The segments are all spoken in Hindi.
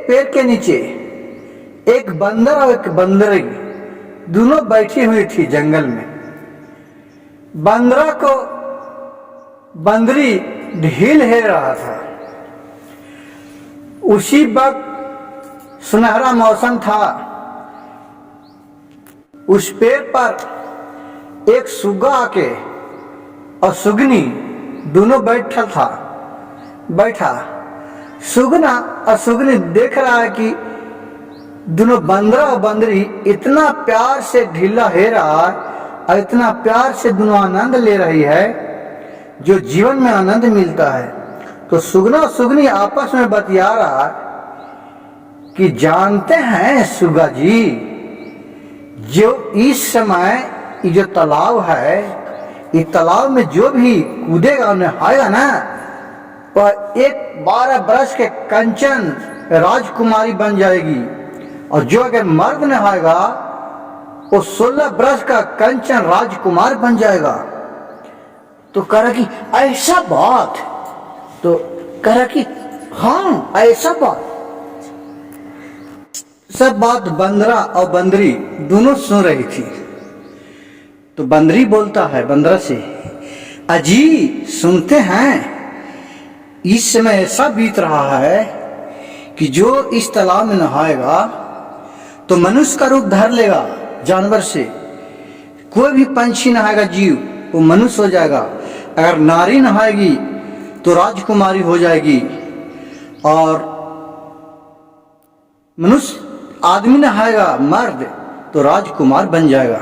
पेड़ के नीचे एक बंदर और एक बंदरी दोनों बैठी हुई थी जंगल में। बंदरा को बंदरी ढील हेल रहा था। उसी वक्त सुनहरा मौसम था। उस पेड़ पर एक सुग्गा आके और सुगनी दोनों बैठा। सुगना और सुगनी देख रहा है कि दोनों बंदरा और बंदरी इतना प्यार से ढीला हे रहा है और इतना प्यार से दोनों आनंद ले रही है जो जीवन में आनंद मिलता है। तो सुगना और सुगनी आपस में बतिया रहा है कि जानते हैं सुगा जी, जो इस समय ये जो तालाब है, इस तालाब में जो भी कूदेगा नहाएगा ना, वह एक 12 बरस के कंचन राजकुमारी बन जाएगी, और जो अगर मर्द नहाएगा वो 16 बरस का कंचन राजकुमार बन जाएगा। तो कह रहा कि ऐसा बात, तो कह रहा कि हाँ ऐसा बात। सब बात बंदरा और बंदरी दोनों सुन रही थी। तो बंदरी बोलता है बंदरा से, अजी सुनते हैं इस समय ऐसा बीत रहा है कि जो इस तालाब में नहाएगा तो मनुष्य का रूप धर लेगा जानवर से। कोई भी पंछी नहाएगा जीव वो मनुष्य हो जाएगा। अगर नारी नहाएगी तो राजकुमारी हो जाएगी, और मनुष्य आदमी नहाएगा मर्द तो राजकुमार बन जाएगा।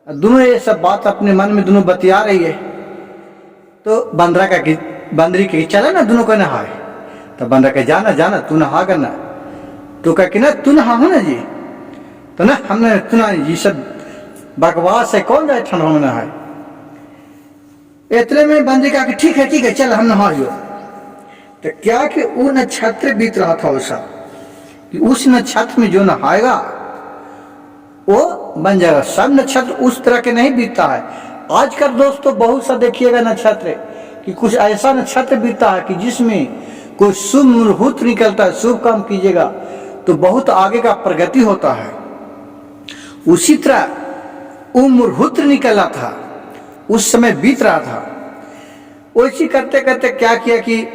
दोनों ये सब बात अपने मन में दोनों बतिया रही है। तो बंदरी के चला ना दोनों को नहाए। तो बंदरा कहे जाना जाना तू नहा करना। तो कह कि ना तू नहा हो ना जी। तो ना हमने सुना ये सब बकवास है, कौन जाए ठंडा में नहाए। इतने में बंदरी कहा कि ठीक है चल हम नहाइयो। तो क्या कि वो नक्षत्र बीत रहा था वैसा कि उस नक्षत्र में जो नहाएगा वो बन जाएगा। सब नक्षत्र उस तरह के नहीं बीतता है। आजकल दोस्तों बहुत सा देखिएगा नक्षत्र कि कुछ ऐसा नक्षत्र बीतता है कि जिसमें कोई शुभ मुहूर्त निकलता है, शुभ काम कीजिएगा तो बहुत आगे का प्रगति होता है। उसी तरह वो मुहूर्त निकला था, उस समय बीत रहा था। वैसी करते करते क्या किया कि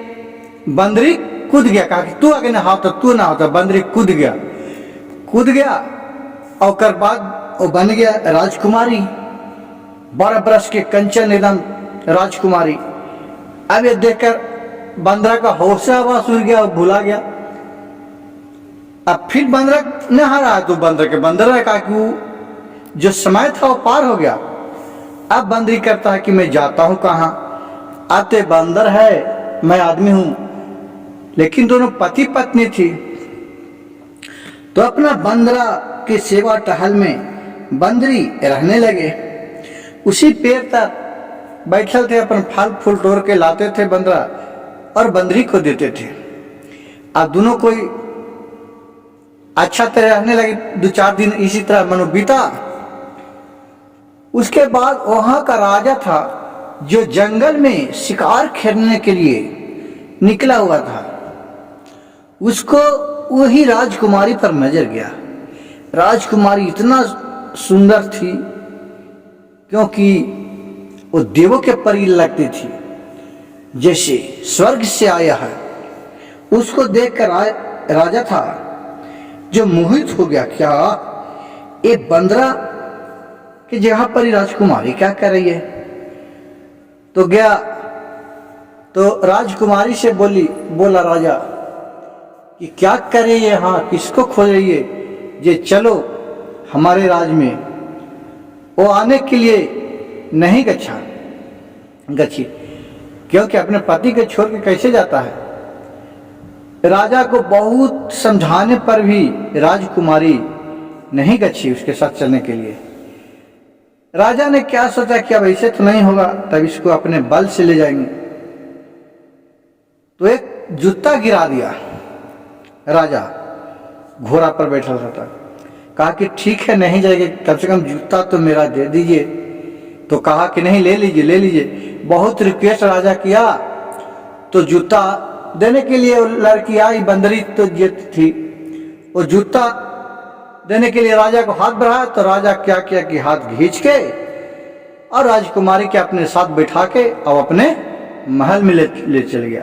बंदरी कूद गया। कहा कि तू आगे नहा तो तू नहा। तो बंदरी कूद गया और कर बाद वो बन गया राजकुमारी, 12 बरस के कंचन एकदम राजकुमारी। अब ये देखकर बंदरा का होश आवास उड़ गया और भूला गया। अब फिर बंदरा नहा रहा है तो बंदरा कहा कि वो जो समय था वो पार हो गया। अब बंदरी करता है कि मैं जाता हूं कहाँ। आते बंदर है मैं आदमी हूं, लेकिन दोनों पति पत्नी थी। तो अपना बंदरा के सेवा टहल में बंदरी रहने लगे। उसी पेड़ तक बैठल थे, अपन फल फूल तोड़ के लाते थे बंदरा और बंदरी को देते थे। अब दोनों कोई अच्छा तरह रहने लगे। 2-4 दिन इसी तरह मनो बीता। उसके बाद वहां का राजा था जो जंगल में शिकार खेलने के लिए निकला हुआ था। उसको वही राजकुमारी पर नजर गया। राजकुमारी इतना सुंदर थी क्योंकि वो देवों के परी लगती थी, जैसे स्वर्ग से आया है। उसको देखकर राजा था जो मोहित हो गया, क्या ये बंदरा की जगह पर ही राजकुमारी क्या कर रही है। तो गया तो राजकुमारी से बोला राजा कि क्या करे यहाँ, किसको खोज रही है, ये चलो हमारे राज में। वो आने के लिए नहीं गच्छी, क्योंकि अपने पति के छोड़ के कैसे जाता है। राजा को बहुत समझाने पर भी राजकुमारी नहीं गच्छी उसके साथ चलने के लिए। राजा ने क्या सोचा कि अब ऐसे तो नहीं होगा, तब इसको अपने बल से ले जाएंगे। तो एक जूता गिरा दिया। राजा घोड़ा पर बैठा था, कहा कि ठीक है नहीं जाएगी, कम से कम जूता तो मेरा दे दीजिए। तो कहा कि नहीं ले लीजिए। बहुत रिक्वेस्ट राजा किया तो जूता देने के लिए लड़की आई, बंदरी तो ये थी, वो जूता देने के लिए राजा को हाथ बढ़ाया तो राजा क्या किया कि हाथ खींच के और राजकुमारी के अपने साथ बैठा के और अपने महल में ले चल गया।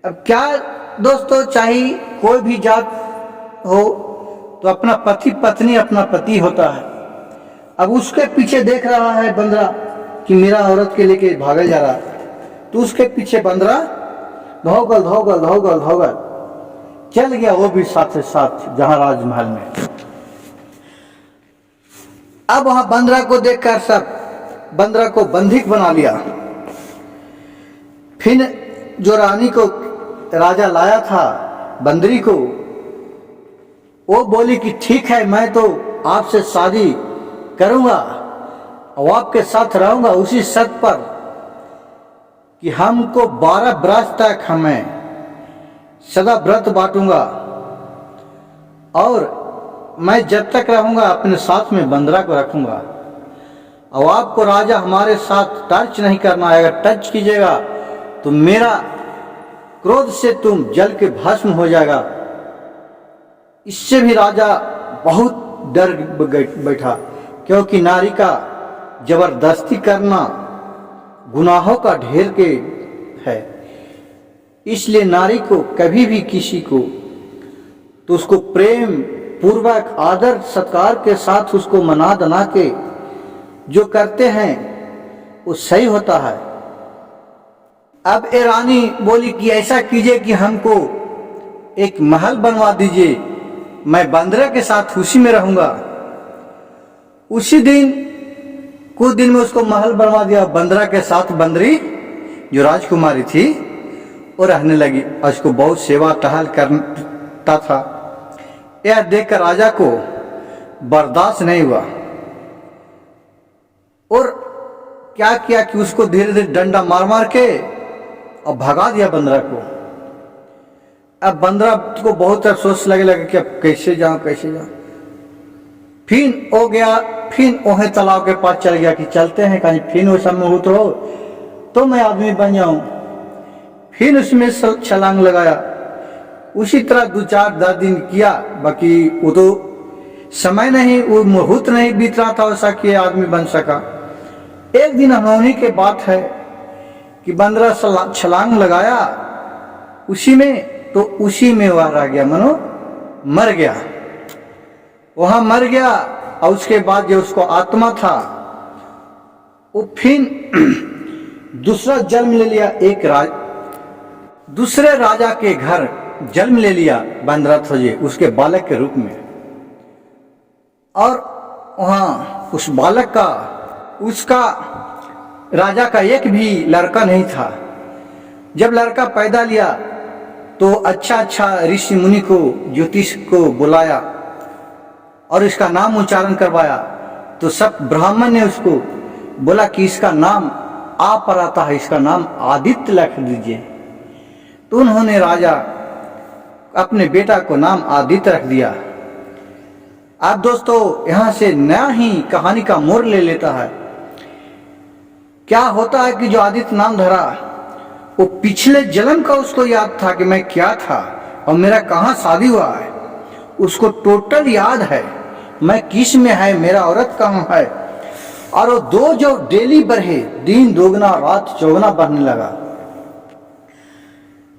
अब क्या दोस्तों, चाहे कोई भी जात हो तो अपना पति पत्नी अपना पति होता है। अब उसके पीछे देख रहा है बंदरा कि मेरा औरत के लेके भागल जा रहा है, तो उसके पीछे बंदरा धौगल धौगल धौगल धौगल चल गया, वो भी साथ साथ जहां राजमहल में। अब वहां बंदरा को देखकर सब बंदरा को बंधक बना लिया। फिर जो रानी को राजा लाया था बंदरी को, वो बोली कि ठीक है, मैं तो आपसे शादी करूंगा और आपके साथ रहूंगा उसी शर्त पर कि हमको 12 बरस तक हमें सदा व्रत बांटूंगा और मैं जब तक रहूंगा अपने साथ में बंदरा को रखूंगा और आपको राजा हमारे साथ टच नहीं करना है। अगर टच कीजिएगा तो मेरा क्रोध से तुम जल के भस्म हो जाएगा। इससे भी राजा बहुत डर बैठा, क्योंकि नारी का जबरदस्ती करना गुनाहों का ढेर के है। इसलिए नारी को कभी भी किसी को तो उसको प्रेम पूर्वक आदर सत्कार के साथ उसको मना दना के जो करते हैं वो सही होता है। अब ए रानी बोली कि ऐसा कीजिए कि हमको एक महल बनवा दीजिए, मैं बंदरा के साथ उसी में रहूंगा। उसी दिन कुछ दिन में उसको महल बनवा दिया, बंदरा के साथ बंदरी जो राजकुमारी थी वो रहने लगी और उसको बहुत सेवा टहल करता था। यह देखकर राजा को बर्दाश्त नहीं हुआ और क्या किया कि उसको धीरे धीरे डंडा मार मार के और भगा दिया बंदरा को। अब बंदरा को बहुत अफसोस लगे लगे कि अब कैसे जाऊं कैसे जाऊं। फिर हो गया, फिर ओहे तालाब के पास चल गया कि चलते हैं कहीं, फिर वो सब में उतरो तो मैं आदमी बन जाऊं। फिर उसमें छलांग लगाया। उसी तरह 2-4-10 दिन किया, बाकी वो तो समय नहीं, वो मुहूर्त नहीं बीत रहा था वैसा कि आदमी बन सका। एक दिन अनहोनी के बात है कि बंदरा छलांग लगाया उसी में, तो उसी में वह रह गया, मनो मर गया, वहां मर गया। और उसके बाद जो उसको आत्मा था वो फिर दूसरा जन्म ले लिया, दूसरे राजा के घर जन्म ले लिया बंदरा ध्वजे उसके बालक के रूप में। और वहां उस बालक का उसका राजा का एक भी लड़का नहीं था। जब लड़का पैदा लिया तो अच्छा ऋषि मुनि को ज्योतिष को बुलाया और इसका नाम उच्चारण करवाया। तो सब ब्राह्मण ने उसको बोला कि इसका नाम आ पर आता है, इसका नाम आदित्य रख दीजिए। तो उन्होंने राजा अपने बेटा को नाम आदित्य रख दिया। अब दोस्तों यहां से नया ही कहानी का मोड़ ले लेता है। क्या होता है कि जो आदित्य नाम धरा वो पिछले जन्म का उसको याद था कि मैं क्या था और मेरा कहाँ शादी हुआ है, उसको टोटल याद है मैं किस में है, मेरा औरत कहाँ है। और वो दो जो डेली बढ़े, दिन दोगुना रात चौगुना बढ़ने लगा।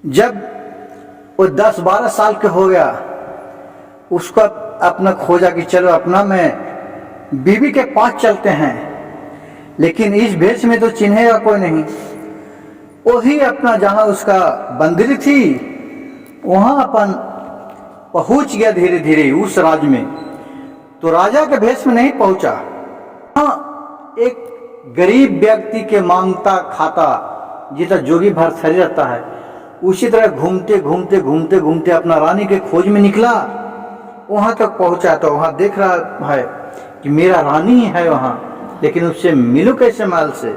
जब वो 10-12 साल के हो गया उसको अपना खोजा कि चलो अपना मैं बीवी के पास चलते हैं, लेकिन इस भेष में तो चिन्हेगा कोई नहीं। वही अपना जहां उसका बंदरी थी वहां अपन पहुंच गया धीरे धीरे उस राज्य में। तो राजा के भेष में नहीं पहुंचा, हाँ एक गरीब व्यक्ति के मांगता खाता जितना जोगी भर सरी रहता है उसी तरह घूमते घूमते घूमते घूमते अपना रानी के खोज में निकला। वहां तक पहुंचा तो वहां देख रहा है कि मेरा रानी है वहां, लेकिन उससे मिलूं कैसे माल से।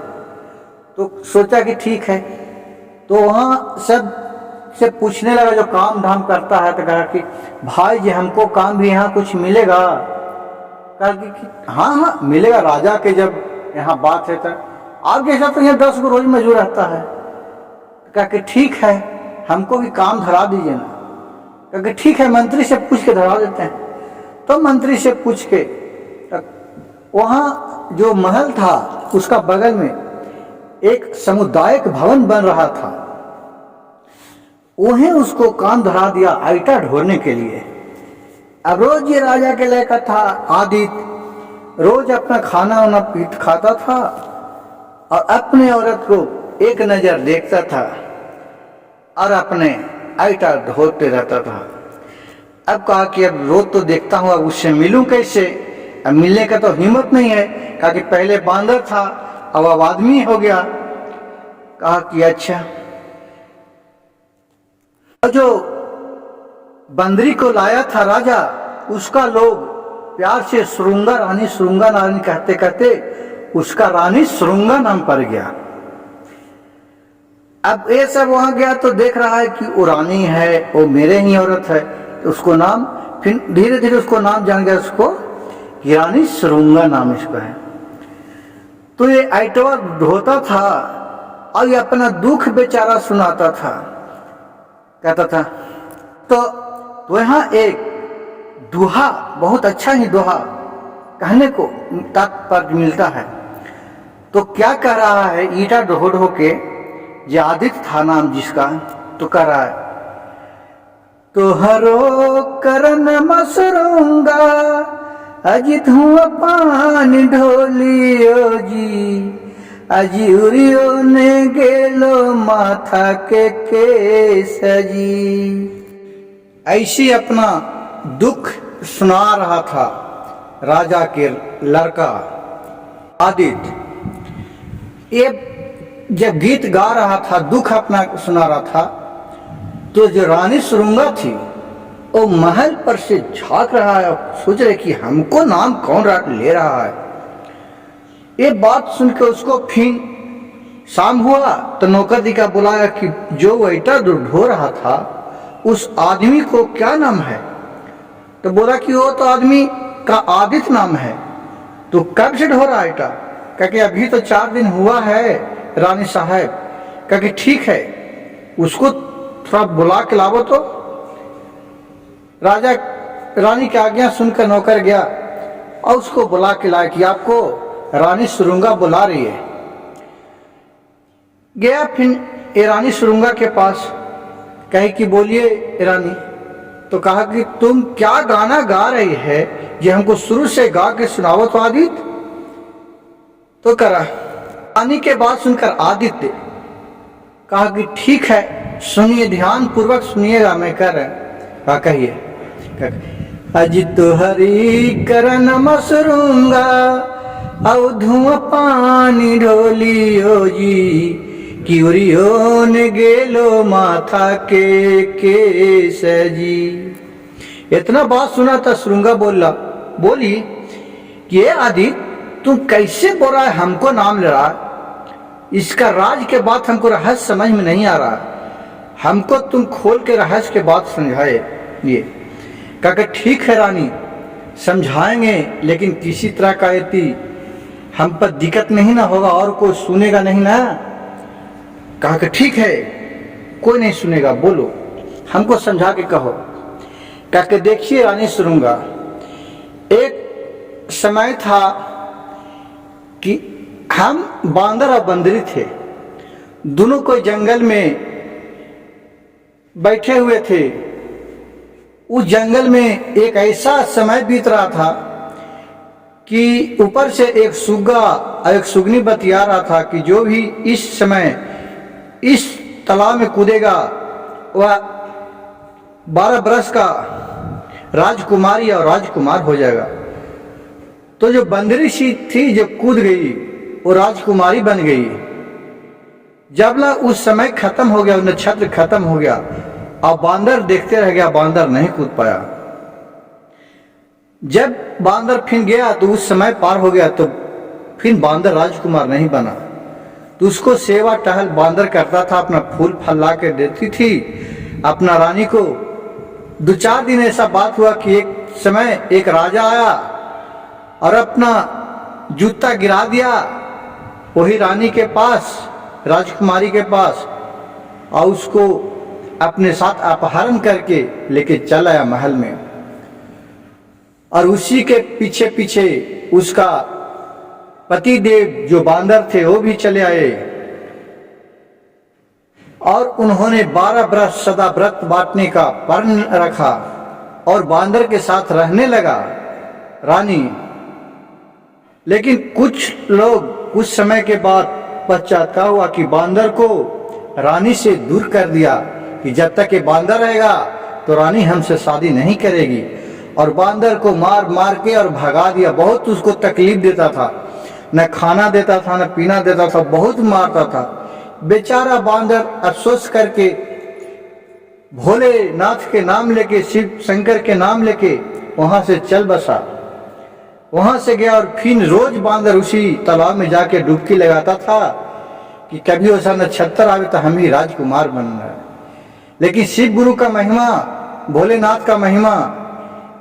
तो सोचा कि ठीक है, तो वहां सब से पूछने लगा जो काम धाम करता है। तो कहा कि भाई जी हमको काम भी यहाँ कुछ मिलेगा। कहा कि हाँ मिलेगा, राजा के जब यहाँ बात है तो आपके हिसाब से यहाँ 10 को रोज मजूर रहता है। कहा कि ठीक है हमको भी काम धरा दीजिए ना। क्योंकि ठीक है, मंत्री से पूछ के धरा देते हैं। तो मंत्री से पूछ के वहाँ जो महल था उसका बगल में एक सामुदायिक भवन बन रहा था, उन्हें उसको काम धरा दिया आइटा ढोने के लिए। अब रोज ये राजा के लड़का था आदित्य, रोज अपना खाना वाना खाता था और अपने औरत को एक नजर देखता था और अपने आइटा ढोते रहता था। अब कहा कि अब रोज तो देखता हूँ, अब उससे मिलूं कैसे? अब मिलने का तो हिम्मत नहीं है। कहा कि पहले बांदर था, अब आदमी हो गया। कहा कि अच्छा। और जो बंदरी को लाया था राजा, उसका लोग प्यार से श्रृंगा रानी कहते कहते उसका रानी श्रृंगा नाम पड़ गया। अब ये सब वहां गया तो देख रहा है कि वो रानी है, वो मेरे ही औरत है, तो उसको नाम, फिर धीरे धीरे उसको नाम जान गया, उसको रानी श्रृंगा नाम इसका है। तो ये आइटवा ढोता था और ये अपना दुख बेचारा सुनाता था, कहता था। तो यहाँ एक दोहा, बहुत अच्छा ही दोहा कहने को तात्पर्य मिलता है। तो क्या कह रहा है, ईटा ढो ढो के, ये आदित्य था नाम जिसका, तो कह रहा है, तोहरो करन मसरूंगा अजित हूँ पानी ढोलियो जी, अजियो ने गेलो माथा के सजी। ऐसी अपना दुख सुना रहा था राजा के लड़का आदित्य। ये जब गीत गा रहा था, दुख अपना सुना रहा था, तो जो रानी श्रृंगा थी वो महल पर से झांक रहा है, सोच रहे कि हमको नाम कौन ले रहा है। ये बात सुनकर उसको फिर शाम हुआ तो नौकर दिखा, बुलाया कि जो वेटर ढो रहा था उस आदमी को क्या नाम है? तो बोला कि वो तो आदमी का आदित्य नाम है। तो कब से ढो रहा है इटा? क्योंकि अभी तो 4 दिन हुआ है रानी साहब। क्योंकि ठीक है, उसको थोड़ा बुला के लावो। तो राजा रानी की आज्ञा सुनकर नौकर गया और उसको बुला के लाया कि आपको रानी श्रृंगा बुला रही है। गया फिर रानी श्रृंगा के पास, कहे कि बोलिए रानी। तो कहा कि तुम क्या गाना गा रही है, ये हमको शुरू से गा के सुनाओ तो आदित्य। तो करा रानी के बात सुनकर आदित्य कहा कि ठीक है, सुनिए, ध्यान पूर्वक सुनिएगा, मैं कर रहा। कहिए, अजित हरी करन मसरूंगा औ धुआं पानी ढोलियो जी, किउरियो ने गेलो माथा के सजी। इतना बात सुना था श्रृंगा बोली कि ये आदित्य तुम कैसे बोल रहा है, हमको नाम ले रहा, इसका राज के बात हमको रहस्य समझ में नहीं आ रहा, हमको तुम खोल के रहस्य के बात समझाए। ये कहा ठीक है रानी, समझाएंगे, लेकिन किसी तरह का यदि हम पर दिक्कत नहीं ना होगा और कोई सुनेगा नहीं ना। कहा कि ठीक है, कोई नहीं सुनेगा, बोलो, हमको समझा के कहो। कहा कि देखिए रानी श्रृंगा, एक समय था कि हम बांदर और बंदरी थे, दोनों को जंगल में बैठे हुए थे। उस जंगल में एक ऐसा समय बीत रहा था कि ऊपर से एक सुग्गा और एक सुगनी बतिया रहा था कि जो भी इस समय इस तालाब में कूदेगा वह 12 बरस का राजकुमारी और राजकुमार हो जाएगा। तो जो बंदरी सी थी जो कूद गई वो राजकुमारी बन गई। जब ला उस समय खत्म हो गया, नक्षत्र खत्म हो गया और बांदर देखते रह गया, बांदर नहीं कूद पाया। जब बांदर फिर गया तो उस समय पार हो गया, तो फिर बांदर राजकुमार नहीं बना। तो उसको सेवा टहल बांदर करता था, अपना फूल फल ला के देती थी अपना रानी को। 2-4 दिन ऐसा बात हुआ कि एक समय एक राजा आया और अपना जूता गिरा दिया वही रानी के पास, राजकुमारी के पास, और उसको अपने साथ अपहरण करके लेके चल आया महल में, और उसी के पीछे पीछे उसका पति देव जो बांदर थे वो भी चले आए, और उन्होंने 12 वर्ष सदा व्रत बांटने का प्रण रखा और बांदर के साथ रहने लगा रानी। लेकिन कुछ लोग कुछ समय के बाद पश्चाताप हुआ कि बांदर को रानी से दूर कर दिया, कि जब तक ये बांदर रहेगा तो रानी हमसे शादी नहीं करेगी, और बांदर को मार मार के और भगा दिया। बहुत उसको तकलीफ देता था, न खाना देता था न पीना देता था, बहुत मारता था। बेचारा बांदर अफसोस करके भोलेनाथ के नाम लेके, शिव शंकर के नाम लेके वहां से चल बसा। वहां से गया और फिर रोज बांदर उसी तालाब में जाके डुबकी लगाता था कि कभी ऐसा नक्षत्र आवे तो हम ही राजकुमार बनना है। लेकिन शिव गुरु का महिमा, भोलेनाथ का महिमा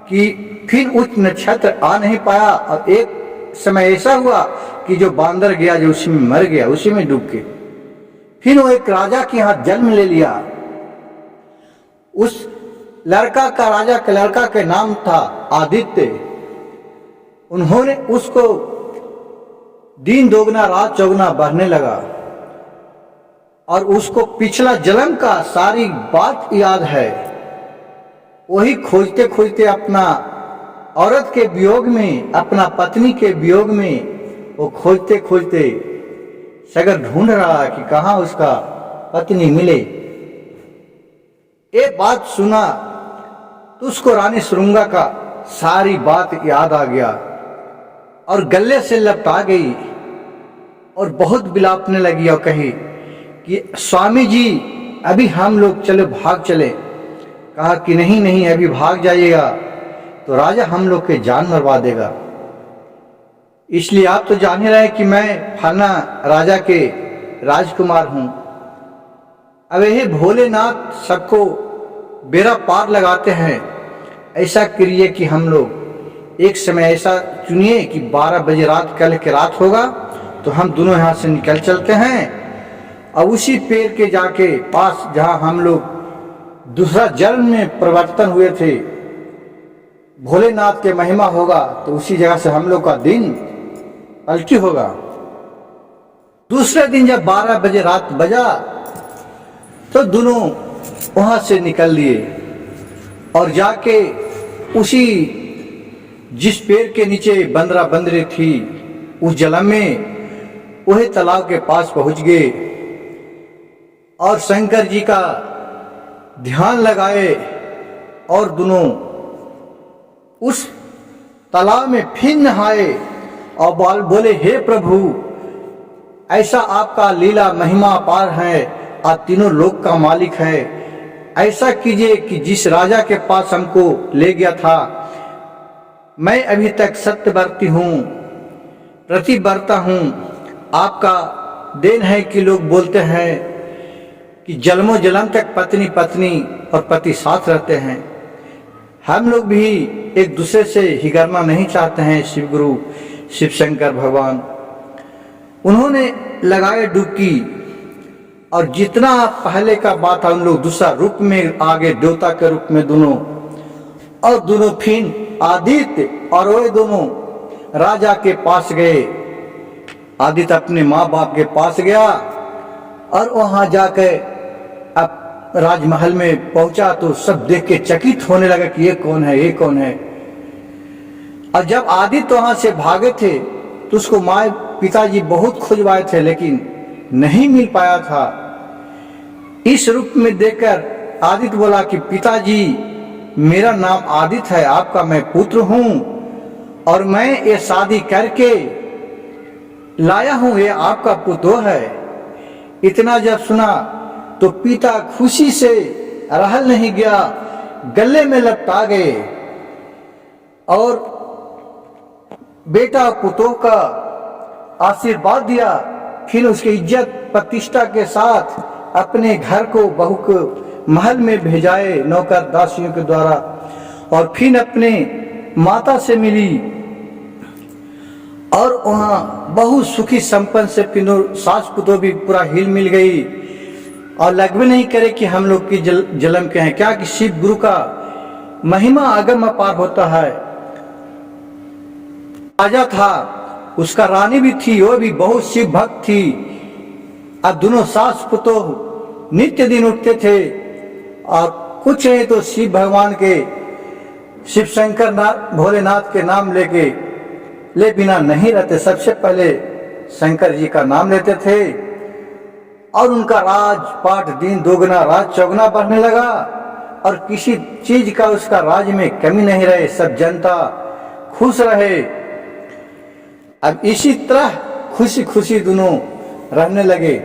कि फिर उस नक्षत्र आ नहीं पाया, और एक समय ऐसा हुआ कि जो बांदर गया जो उसी में मर गया, उसी में डूब के। फिर वो एक राजा के यहाँ जन्म ले लिया। उस लड़का का, राजा के लड़का के नाम था आदित्य। उन्होंने उसको दिन दोगुना रात चौगुना बढ़ने लगा, और उसको पिछला जन्म का सारी बात याद है। वही खोजते खोजते अपना औरत के वियोग में, अपना पत्नी के वियोग में वो खोजते खोजते सगर ढूंढ रहा है कि कहाँ उसका पत्नी मिले। एक बात सुना तो उसको रानी सुरुंगा का सारी बात याद आ गया और गले से लपटा गई और बहुत बिलापने लगी और कही कि स्वामी जी अभी हम लोग चले, भाग चले। कहा कि नहीं नहीं, अभी भाग जाइएगा तो राजा हम लोग के जान मरवा देगा। इसलिए आप तो जान ही रहे कि मैं फलाना राजा के राजकुमार हूं। अब यही भोलेनाथ सबको बेड़ा पार लगाते हैं। ऐसा करिए कि हम लोग एक समय ऐसा चुनिए कि 12 बजे रात, कल के रात होगा तो हम दोनों यहाँ से निकल चलते हैं, और उसी पेड़ के जाके पास जहाँ हम लोग दूसरा जन्म में परिवर्तन हुए थे, भोलेनाथ के महिमा होगा तो उसी जगह से हम लोग का दिन पलटी होगा। दूसरे दिन जब 12 बजे रात बजा तो दोनों वहां से निकल लिए और जाके उसी जिस पेड़ के नीचे बंदरा बंदरी थी उस जल में वही तालाब के पास पहुंच गए और शंकर जी का ध्यान लगाए, और दोनों उस तालाब में फिर नहाए और बोले, हे प्रभु, ऐसा आपका लीला महिमा पार है, आप तीनों लोक का मालिक है। ऐसा कीजिए कि जिस राजा के पास हमको ले गया था, मैं अभी तक सत्यव्रती हूँ, प्रतिव्रता हूँ। आपका देन है कि लोग बोलते हैं कि जन्मों जन्म तक पत्नी पत्नी और पति साथ रहते हैं। हम लोग भी एक दूसरे से हिगरना नहीं चाहते हैं। शिव गुरु शिव शंकर भगवान उन्होंने लगाए डुबकी, और जितना पहले का बात था उन लोग दूसरा रूप में आगे, देवता के रूप में दोनों, और दोनों फिर आदित्य और वो दोनों राजा के पास गए। आदित्य अपने माँ बाप के पास गया और वहां जाकर अब राजमहल में पहुंचा तो सब देख के चकित होने लगा कि ये कौन है, ये कौन है। और जब आदित्य वहां से भागे थे तो उसको माँ पिताजी बहुत खोजवाए थे लेकिन नहीं मिल पाया था। इस रूप में देखकर आदित्य बोला कि पिताजी, मेरा नाम आदित्य है, आपका मैं पुत्र हूं और मैं ये शादी करके लाया हूं, ये आपका पुत्र है। इतना जब सुना तो पिता खुशी से रहल नहीं गया, गले में लपटा गए और बेटा पुत्रों का आशीर्वाद दिया। फिर उसकी इज्जत प्रतिष्ठा के साथ अपने घर को, बहू को महल में भेजाए नौकर दासियों के द्वारा, और फिर अपने माता से मिली और वहां बहुत सुखी संपन्न से फिर सास पुतों भी पूरा हिल मिल गई। और लग भी नहीं करे कि हम लोग की जन्म के हैं। क्या कि शिव गुरु का महिमा अगम अपार होता है। राजा था, उसका रानी भी थी, वो भी बहुत शिव भक्त थी। अब दोनों सास पुतोह नित्य दिन उठते थे और कुछ नहीं तो शिव भगवान के, शिव शंकर भोलेनाथ के नाम ले बिना नहीं रहते। सबसे पहले शंकर जी का नाम लेते थे और उनका राजपाट दिन दोगुना रात चौगुना बढ़ने लगा और किसी चीज का उसका राज में कमी नहीं रहे। सब जनता खुश रहे। अब इसी तरह खुशी खुशी दोनों रहने लगे।